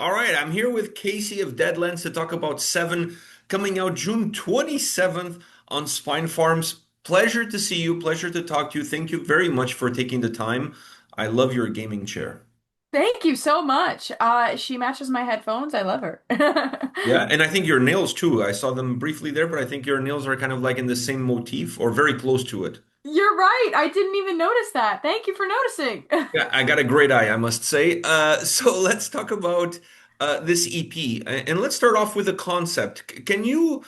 All right, I'm here with Kasey of Deadlands to talk about Seven coming out June 27th on Spine Farms. Pleasure to see you, pleasure to talk to you. Thank you very much for taking the time. I love your gaming chair. Thank you so much. She matches my headphones. I love her. Yeah, and I think your nails too. I saw them briefly there, but I think your nails are kind of like in the same motif or very close to it. You're right. I didn't even notice that. Thank you for noticing. Yeah, I got a great eye, I must say. So let's talk about this EP, and let's start off with the concept. Can you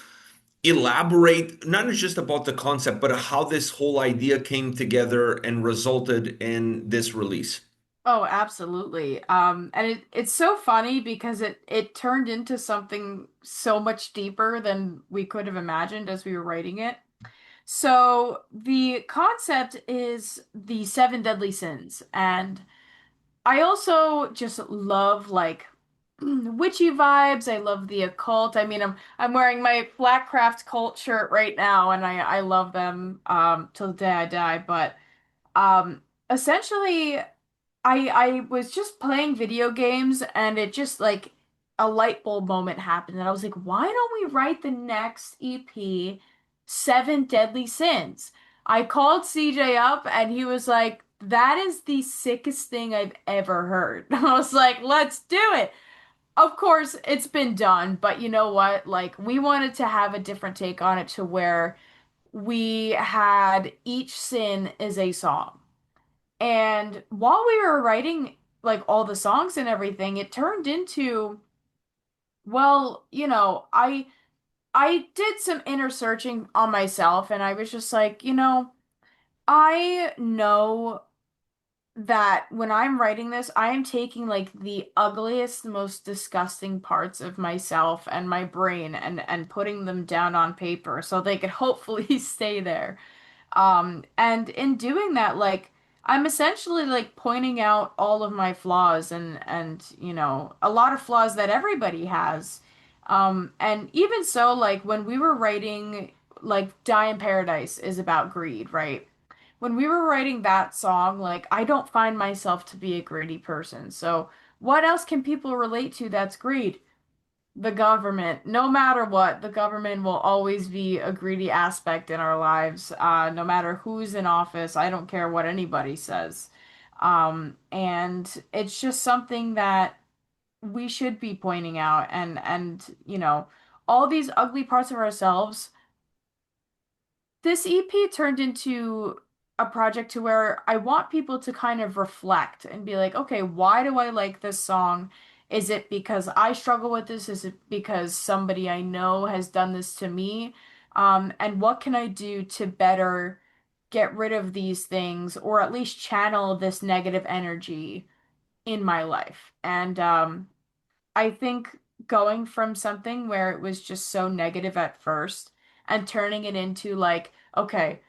elaborate not just about the concept, but how this whole idea came together and resulted in this release? Oh, absolutely. And it's so funny because it turned into something so much deeper than we could have imagined as we were writing it. So the concept is the seven deadly sins, and I also just love like witchy vibes. I love the occult. I mean, I'm wearing my Blackcraft cult shirt right now, and I love them till the day I die. But essentially, I was just playing video games, and it just like a light bulb moment happened, and I was like, why don't we write the next EP, Seven Deadly Sins? I called CJ up, and he was like, that is the sickest thing I've ever heard. I was like, let's do it. Of course, it's been done, but you know what? Like, we wanted to have a different take on it to where we had each sin is a song. And while we were writing like all the songs and everything, it turned into, well, I did some inner searching on myself and I was just like, I know that when I'm writing this, I am taking like the ugliest, most disgusting parts of myself and my brain and putting them down on paper so they could hopefully stay there. And in doing that, like I'm essentially like pointing out all of my flaws and a lot of flaws that everybody has. And even so, like when we were writing, like Die in Paradise is about greed, right? When we were writing that song, like I don't find myself to be a greedy person. So what else can people relate to that's greed? The government. No matter what, the government will always be a greedy aspect in our lives. No matter who's in office, I don't care what anybody says. And it's just something that we should be pointing out and all these ugly parts of ourselves. This EP turned into a project to where I want people to kind of reflect and be like, okay, why do I like this song? Is it because I struggle with this? Is it because somebody I know has done this to me? And what can I do to better get rid of these things or at least channel this negative energy in my life? And I think going from something where it was just so negative at first and turning it into like, okay,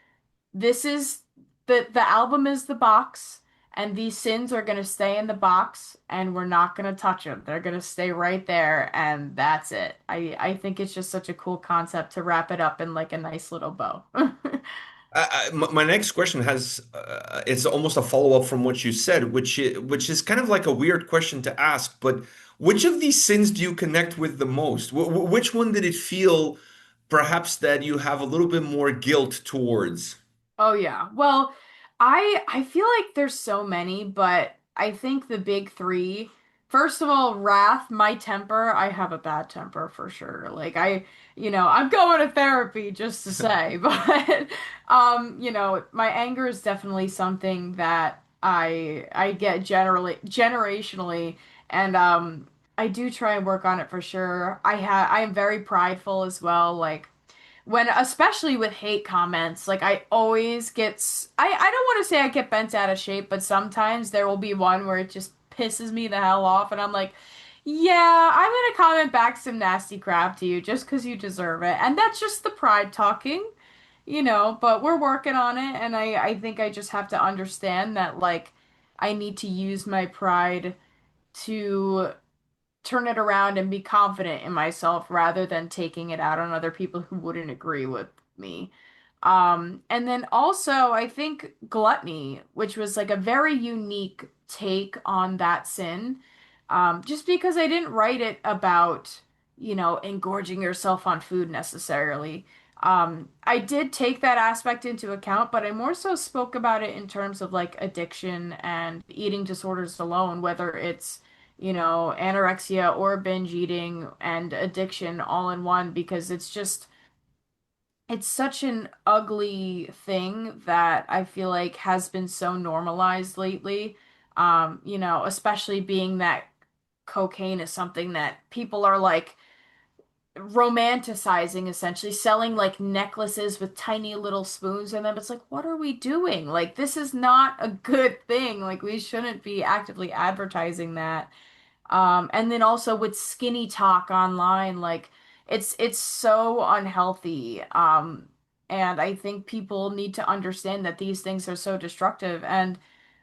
this is the album is the box, and these sins are gonna stay in the box, and we're not gonna touch them. They're gonna stay right there, and that's it. I think it's just such a cool concept to wrap it up in like a nice little bow. My next question has it's almost a follow-up from what you said, which is kind of like a weird question to ask, but which of these sins do you connect with the most? Which one did it feel perhaps that you have a little bit more guilt towards? Oh yeah. Well, I feel like there's so many, but I think the big three, first of all, wrath, my temper, I have a bad temper for sure. Like I'm going to therapy just to say, but my anger is definitely something that I get generally generationally and I do try and work on it for sure. I am very prideful as well, like when especially with hate comments, like I always I don't want to say I get bent out of shape, but sometimes there will be one where it just pisses me the hell off and I'm like, yeah, I'm gonna comment back some nasty crap to you just 'cause you deserve it. And that's just the pride talking, but we're working on it and I think I just have to understand that like I need to use my pride to turn it around and be confident in myself rather than taking it out on other people who wouldn't agree with me. And then also I think gluttony, which was like a very unique take on that sin. Just because I didn't write it about, engorging yourself on food necessarily. I did take that aspect into account, but I more so spoke about it in terms of like addiction and eating disorders alone, whether it's, anorexia or binge eating and addiction all in one, because it's such an ugly thing that I feel like has been so normalized lately. Especially being that cocaine is something that people are like romanticizing, essentially selling like necklaces with tiny little spoons in them. It's like, what are we doing? Like, this is not a good thing. Like, we shouldn't be actively advertising that. And then also with skinny talk online, like it's so unhealthy. And I think people need to understand that these things are so destructive. And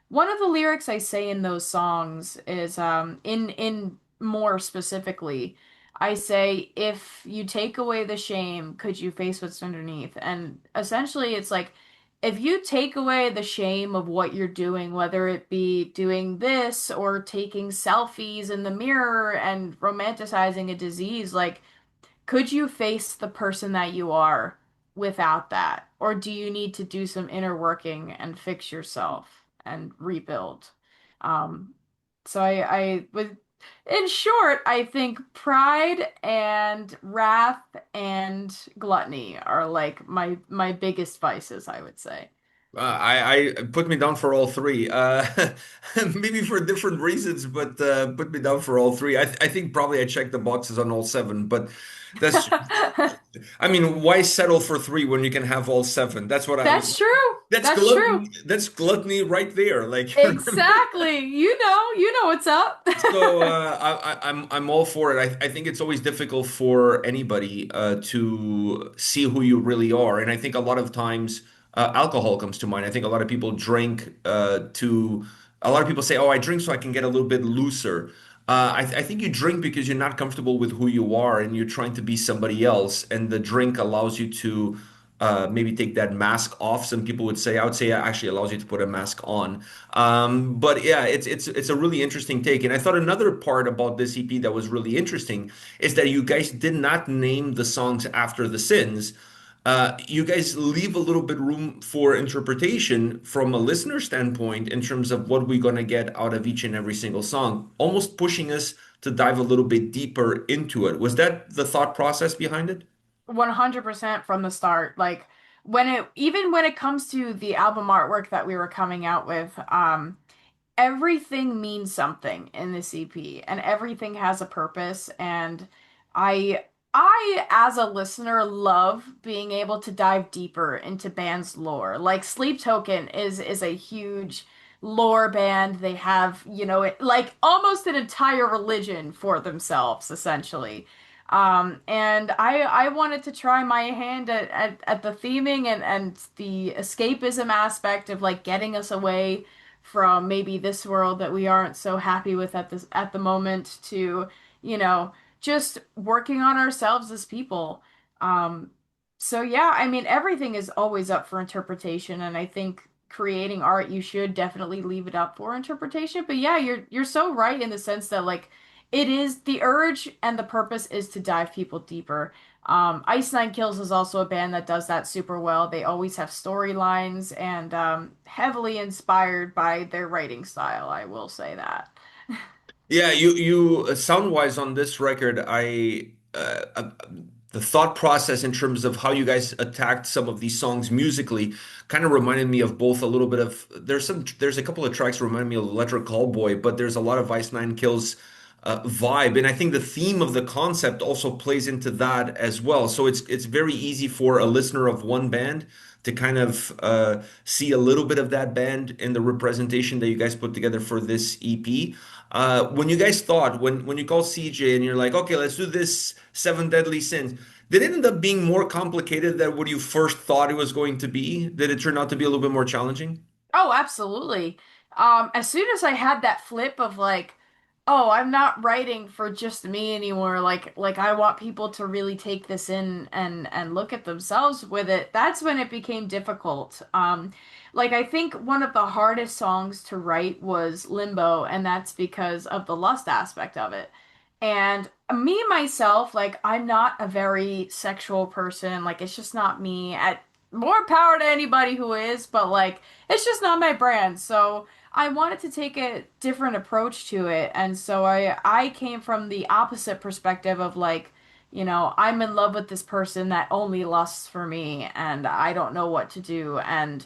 one of the lyrics I say in those songs is in more specifically, I say, if you take away the shame, could you face what's underneath? And essentially it's like if you take away the shame of what you're doing, whether it be doing this or taking selfies in the mirror and romanticizing a disease, like, could you face the person that you are without that? Or do you need to do some inner working and fix yourself and rebuild? Um, in short, I think pride and wrath and gluttony are like my biggest vices, I would say. I put me down for all three. Maybe for different reasons, but put me down for all three. I think probably I checked the boxes on all seven, but that's, I mean, why settle for three when you can have all seven? That's what I, That's true. that's That's true. gluttony. That's gluttony right there. Like, Exactly. You know what's up. so I'm all for it. I think it's always difficult for anybody to see who you really are, and I think a lot of times alcohol comes to mind. I think a lot of people drink to. A lot of people say, "Oh, I drink so I can get a little bit looser." I think you drink because you're not comfortable with who you are, and you're trying to be somebody else, and the drink allows you to maybe take that mask off. Some people would say, I would say it actually allows you to put a mask on. But yeah, it's a really interesting take. And I thought another part about this EP that was really interesting is that you guys did not name the songs after the sins. You guys leave a little bit room for interpretation from a listener standpoint in terms of what we're going to get out of each and every single song, almost pushing us to dive a little bit deeper into it. Was that the thought process behind it? 100% from the start. Like even when it comes to the album artwork that we were coming out with, everything means something in this EP and everything has a purpose and I I as a listener love being able to dive deeper into bands lore. Like Sleep Token is a huge lore band. They have, like almost an entire religion for themselves essentially. And I wanted to try my hand at the theming and the escapism aspect of like getting us away from maybe this world that we aren't so happy with at the moment to, you know, just working on ourselves as people. Um, so yeah, I mean everything is always up for interpretation and I think creating art you should definitely leave it up for interpretation. But yeah, you're so right in the sense that like it is the urge and the purpose is to dive people deeper. Ice Nine Kills is also a band that does that super well. They always have storylines and heavily inspired by their writing style, I will say that. Yeah, you sound wise on this record. The thought process in terms of how you guys attacked some of these songs musically kind of reminded me of both a little bit of there's a couple of tracks remind me of Electric Callboy, but there's a lot of Ice Nine Kills vibe, and I think the theme of the concept also plays into that as well. So it's very easy for a listener of one band to kind of see a little bit of that band in the representation that you guys put together for this EP. When you guys thought when you called CJ and you're like, okay, let's do this Seven Deadly Sins, did it end up being more complicated than what you first thought it was going to be? Did it turn out to be a little bit more challenging? Oh, absolutely. As soon as I had that flip of like, oh, I'm not writing for just me anymore. Like I want people to really take this in and look at themselves with it. That's when it became difficult. Like I think one of the hardest songs to write was Limbo, and that's because of the lust aspect of it. And me myself, like I'm not a very sexual person. Like it's just not me. At more power to anybody who is, but like it's just not my brand. So I wanted to take a different approach to it, and so I came from the opposite perspective of like, I'm in love with this person that only lusts for me, and I don't know what to do, and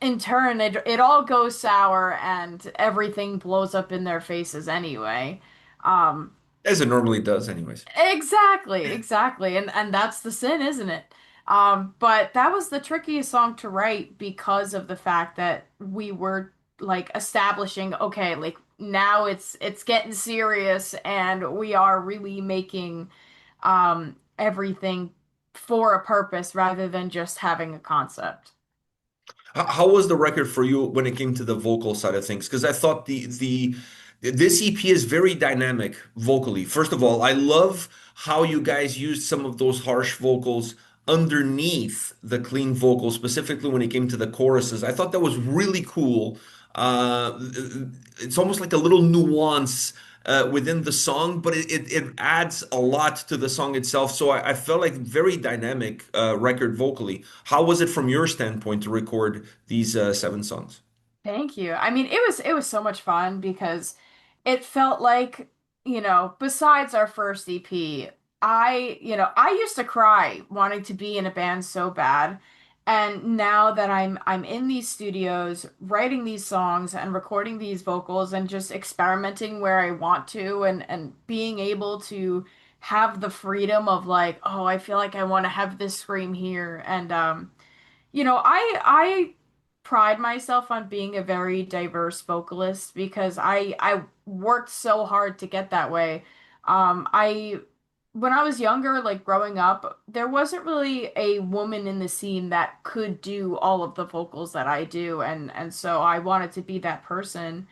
in turn, it all goes sour, and everything blows up in their faces anyway. Um, As it normally does, anyways. Exactly, exactly. And that's the sin, isn't it? But that was the trickiest song to write because of the fact that we were like establishing, okay, like now it's getting serious and we are really making everything for a purpose rather than just having a concept. How was the record for you when it came to the vocal side of things? Because I thought the this EP is very dynamic vocally. First of all, I love how you guys used some of those harsh vocals underneath the clean vocals, specifically when it came to the choruses. I thought that was really cool. Uh, it's almost like a little nuance within the song, but it adds a lot to the song itself. So I felt like very dynamic record vocally. How was it from your standpoint to record these seven songs? Thank you. I mean, it was so much fun because it felt like, besides our first EP, I used to cry wanting to be in a band so bad. And now that I'm in these studios writing these songs and recording these vocals and just experimenting where I want to and being able to have the freedom of like, oh, I feel like I want to have this scream here and I pride myself on being a very diverse vocalist because I worked so hard to get that way. I When I was younger, like growing up, there wasn't really a woman in the scene that could do all of the vocals that I do, and so I wanted to be that person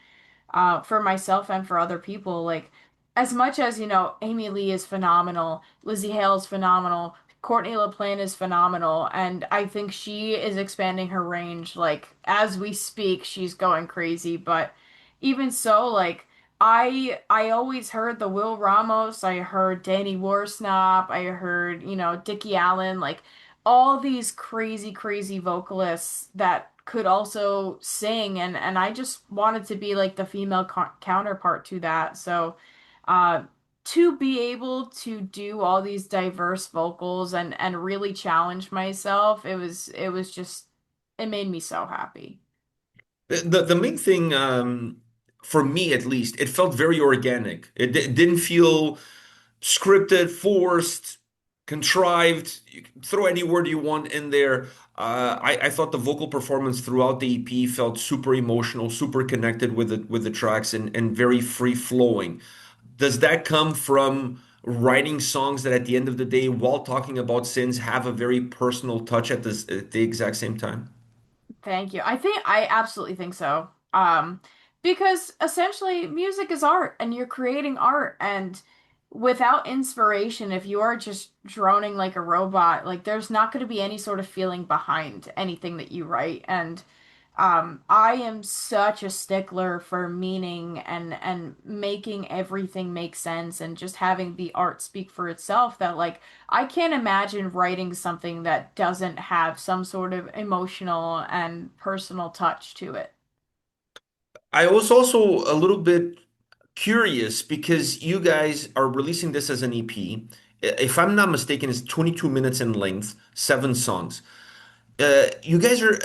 for myself and for other people. Like, as much as, Amy Lee is phenomenal, Lizzie Hale is phenomenal, Courtney LaPlante is phenomenal, and I think she is expanding her range. Like, as we speak, she's going crazy. But even so, like, I always heard the Will Ramos, I heard Danny Worsnop, I heard, Dickie Allen, like all these crazy, crazy vocalists that could also sing and I just wanted to be like the female counterpart to that. So, uh to be able to do all these diverse vocals and really challenge myself, it was just it made me so happy. The main thing, for me at least, it felt very organic. It didn't feel scripted, forced, contrived. You can throw any word you want in there. I thought the vocal performance throughout the EP felt super emotional, super connected with the tracks, and very free flowing. Does that come from writing songs that at the end of the day, while talking about sins, have a very personal touch at the exact same time? Thank you. I absolutely think so. Because essentially music is art and you're creating art and without inspiration, if you are just droning like a robot, like there's not going to be any sort of feeling behind anything that you write. And I am such a stickler for meaning and making everything make sense and just having the art speak for itself that like I can't imagine writing something that doesn't have some sort of emotional and personal touch to it. I was also a little bit curious because you guys are releasing this as an EP. If I'm not mistaken, it's 22 minutes in length, seven songs. You guys are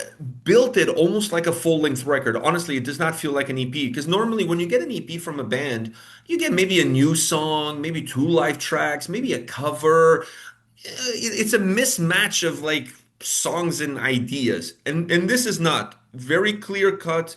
built it almost like a full-length record. Honestly, it does not feel like an EP because normally when you get an EP from a band, you get maybe a new song, maybe two live tracks, maybe a cover. It's a mismatch of like songs and ideas. And this is not very clear cut.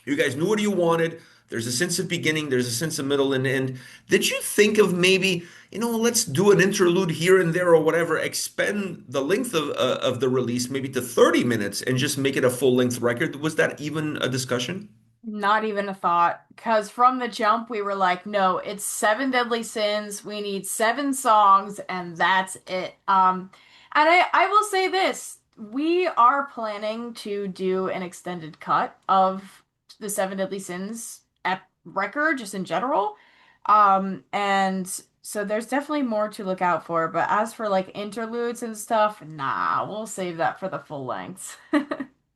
You guys knew what you wanted. There's a sense of beginning, there's a sense of middle and end. Did you think of maybe, let's do an interlude here and there or whatever, expand the length of the release maybe to 30 minutes and just make it a full-length record? Was that even a discussion? Not even a thought. Because from the jump, we were like, no, it's seven deadly sins. We need seven songs, and that's it. And I will say this, we are planning to do an extended cut of the seven deadly sins ep record, just in general. And so there's definitely more to look out for. But as for like interludes and stuff, nah, we'll save that for the full lengths.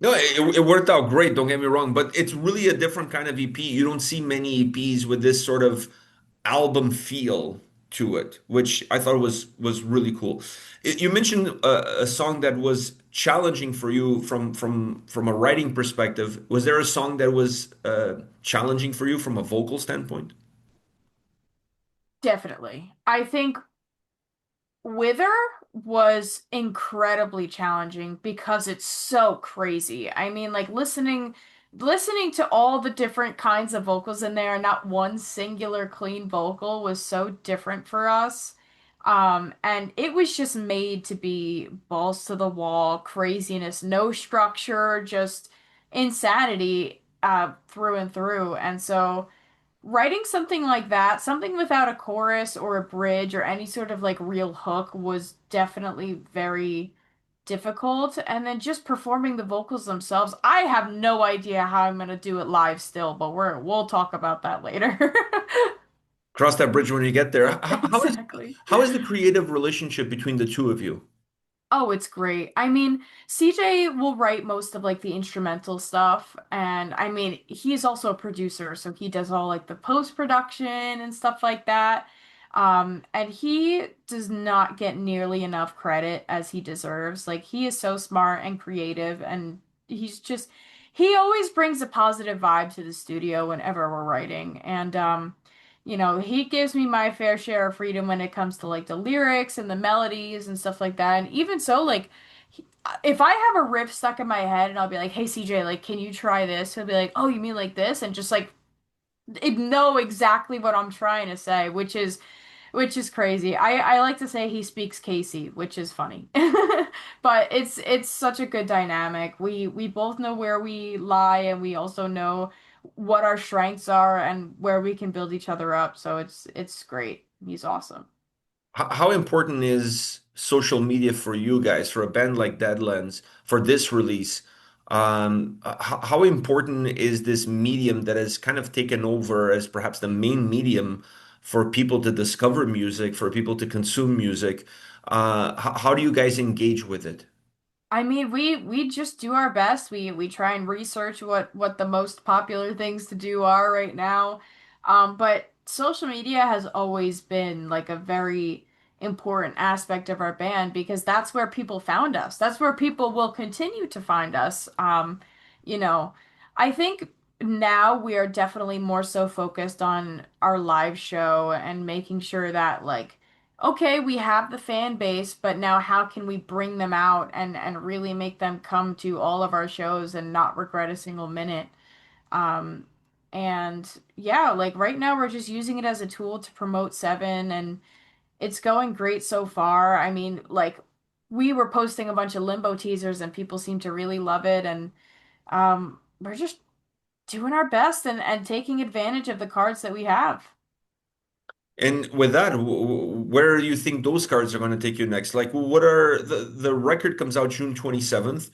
No, it worked out great, don't get me wrong, but it's really a different kind of EP. You don't see many EPs with this sort of album feel to it, which I thought was really cool. You mentioned a song that was challenging for you from a writing perspective. Was there a song that was challenging for you from a vocal standpoint? Definitely. I think Wither was incredibly challenging because it's so crazy. I mean, like listening to all the different kinds of vocals in there, not one singular clean vocal was so different for us. And it was just made to be balls to the wall, craziness, no structure, just insanity through and through. And so writing something like that, something without a chorus or a bridge or any sort of like real hook was definitely very difficult. And then just performing the vocals themselves, I have no idea how I'm gonna do it live still, but we'll talk about that later. Cross that bridge when you get there. Exactly. How is the creative relationship between the two of you? Oh, it's great. I mean, CJ will write most of like the instrumental stuff, and I mean, he's also a producer, so he does all like the post-production and stuff like that. And he does not get nearly enough credit as he deserves. Like he is so smart and creative, and he's just he always brings a positive vibe to the studio whenever we're writing. And he gives me my fair share of freedom when it comes to like the lyrics and the melodies and stuff like that. And even so, like if I have a riff stuck in my head and I'll be like, "Hey CJ, like can you try this?" He'll be like, "Oh, you mean like this?" And just like know exactly what I'm trying to say, which is crazy. I like to say he speaks Kasey, which is funny. But it's such a good dynamic. We both know where we lie and we also know what our strengths are and where we can build each other up. So it's great. He's awesome. How important is social media for you guys, for a band like Deadlands, for this release? How important is this medium that has kind of taken over as perhaps the main medium for people to discover music, for people to consume music? How do you guys engage with it? I mean, we just do our best. We try and research what the most popular things to do are right now. But social media has always been like a very important aspect of our band because that's where people found us. That's where people will continue to find us. You know, I think now we are definitely more so focused on our live show and making sure that like okay, we have the fan base, but now how can we bring them out and really make them come to all of our shows and not regret a single minute? Um, and yeah, like right now we're just using it as a tool to promote Seven, and it's going great so far. I mean, like we were posting a bunch of Limbo teasers, and people seem to really love it, and we're just doing our best and taking advantage of the cards that we have. And with that, where do you think those cards are going to take you next? Like, what are the record comes out June 27th.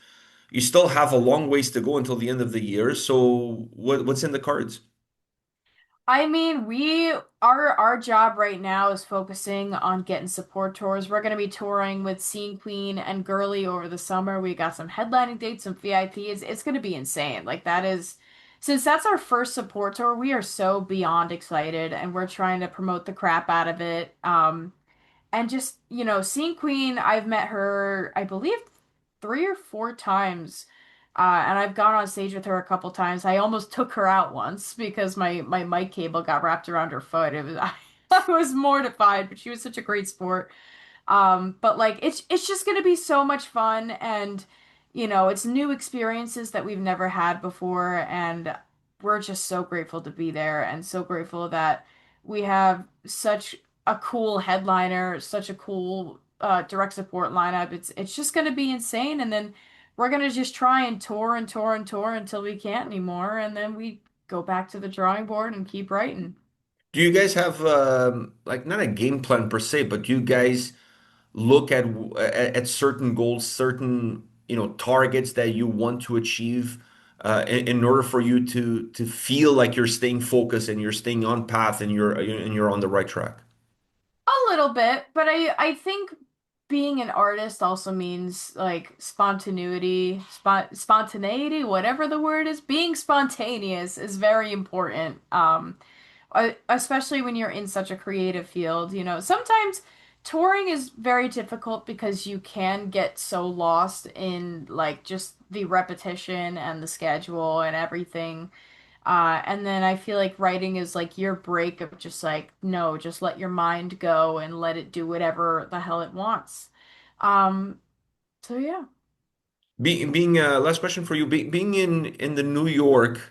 You still have a long ways to go until the end of the year. So what's in the cards? I mean, our job right now is focusing on getting support tours. We're gonna be touring with Scene Queen and Girly over the summer. We got some headlining dates, some VIPs. It's gonna be insane. Like that is, since that's our first support tour, we are so beyond excited, and we're trying to promote the crap out of it. And just, seeing Queen, I've met her, I believe, three or four times. And I've gone on stage with her a couple times. I almost took her out once because my mic cable got wrapped around her foot. It was I was mortified, but she was such a great sport. But like it's just gonna be so much fun and it's new experiences that we've never had before and we're just so grateful to be there and so grateful that we have such a cool headliner, such a cool direct support lineup. It's just gonna be insane and then we're gonna just try and tour and tour and tour until we can't anymore and then we go back to the drawing board and keep writing. Do you guys have like not a game plan per se, but do you guys look at certain goals, certain targets that you want to achieve in order for you to feel like you're staying focused and you're staying on path and you're on the right track? A little bit, but I think being an artist also means like spontaneity, whatever the word is. Being spontaneous is very important. Especially when you're in such a creative field, you know. Sometimes touring is very difficult because you can get so lost in like just the repetition and the schedule and everything. And then I feel like writing is like your break of just like, no, just let your mind go and let it do whatever the hell it wants. Um, so yeah. Being last question for you, being in the New York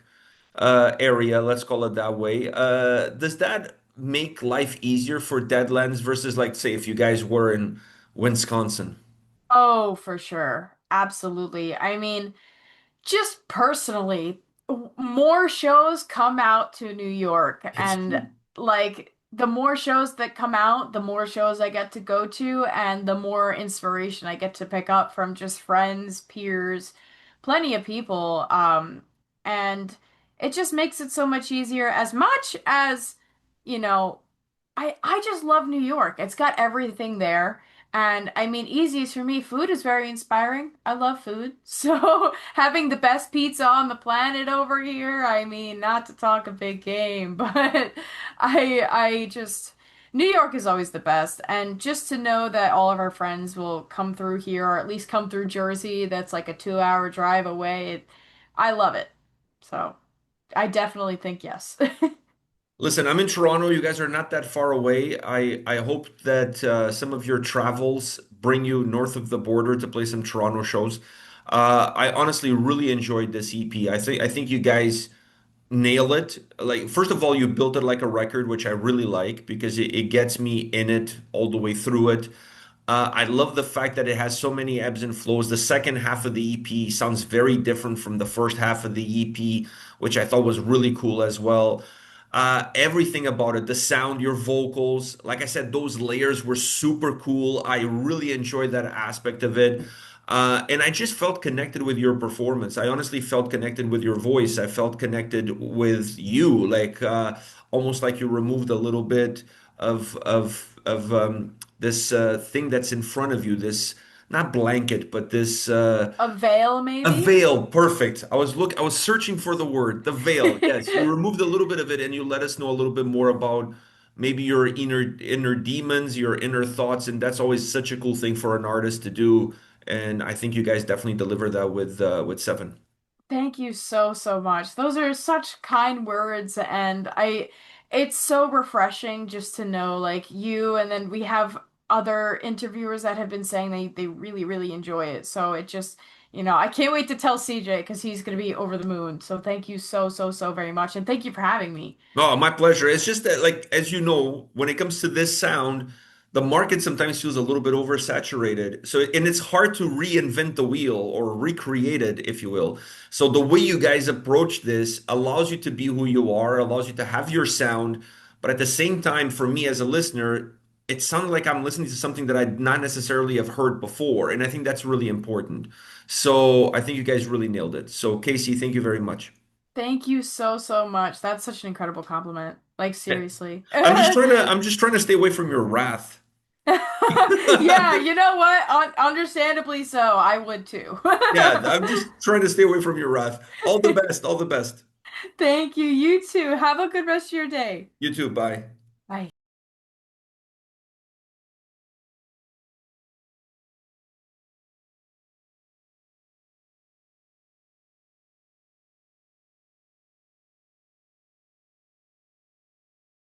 area, let's call it that way, does that make life easier for Deadlands versus like say if you guys were in Wisconsin? Oh, for sure. Absolutely. I mean, just personally, more shows come out to New York, It's and true. like the more shows that come out, the more shows I get to go to, and the more inspiration I get to pick up from just friends, peers, plenty of people. And it just makes it so much easier as much as, you know, I just love New York. It's got everything there. And I mean, easiest for me, food is very inspiring. I love food. So having the best pizza on the planet over here, I mean, not to talk a big game, but I just New York is always the best. And just to know that all of our friends will come through here or at least come through Jersey, that's like a 2 hour drive away. I love it. So I definitely think yes. Listen, I'm in Toronto. You guys are not that far away. I hope that some of your travels bring you north of the border to play some Toronto shows. I honestly really enjoyed this EP. I think you guys nail it. Like, first of all, you built it like a record, which I really like because it gets me in it all the way through it. I love the fact that it has so many ebbs and flows. The second half of the EP sounds very different from the first half of the EP, which I thought was really cool as well. Everything about it, the sound, your vocals, like I said, those layers were super cool. I really enjoyed that aspect of it. And I just felt connected with your performance. I honestly felt connected with your voice. I felt connected with you, like almost like you removed a little bit of this thing that's in front of you, this not blanket, but this A veil, a maybe? veil. Perfect. I was searching for the word, the veil. Yes, you removed a little bit of it, and you let us know a little bit more about maybe your inner demons, your inner thoughts, and that's always such a cool thing for an artist to do. And I think you guys definitely deliver that with Seven. Thank you so, so much. Those are such kind words, and it's so refreshing just to know like you, and then we have other interviewers that have been saying they really, really enjoy it. So it just, I can't wait to tell CJ because he's gonna be over the moon. So thank you so, so, so very much, and thank you for having me. Oh, my pleasure. It's just that, like, as you know, when it comes to this sound, the market sometimes feels a little bit oversaturated. So, and it's hard to reinvent the wheel or recreate it, if you will. So, the way you guys approach this allows you to be who you are, allows you to have your sound. But at the same time, for me as a listener, it sounds like I'm listening to something that I'd not necessarily have heard before. And I think that's really important. So, I think you guys really nailed it. So, Casey, thank you very much. Thank you so, so much. That's such an incredible compliment. Like seriously. I'm just trying to stay away from your wrath. Yeah, you know what? Understandably so, I would too. Yeah, I'm just trying to stay away from your wrath. All the best, all the best. Thank you. You too. Have a good rest of your day. You too, bye. Bye.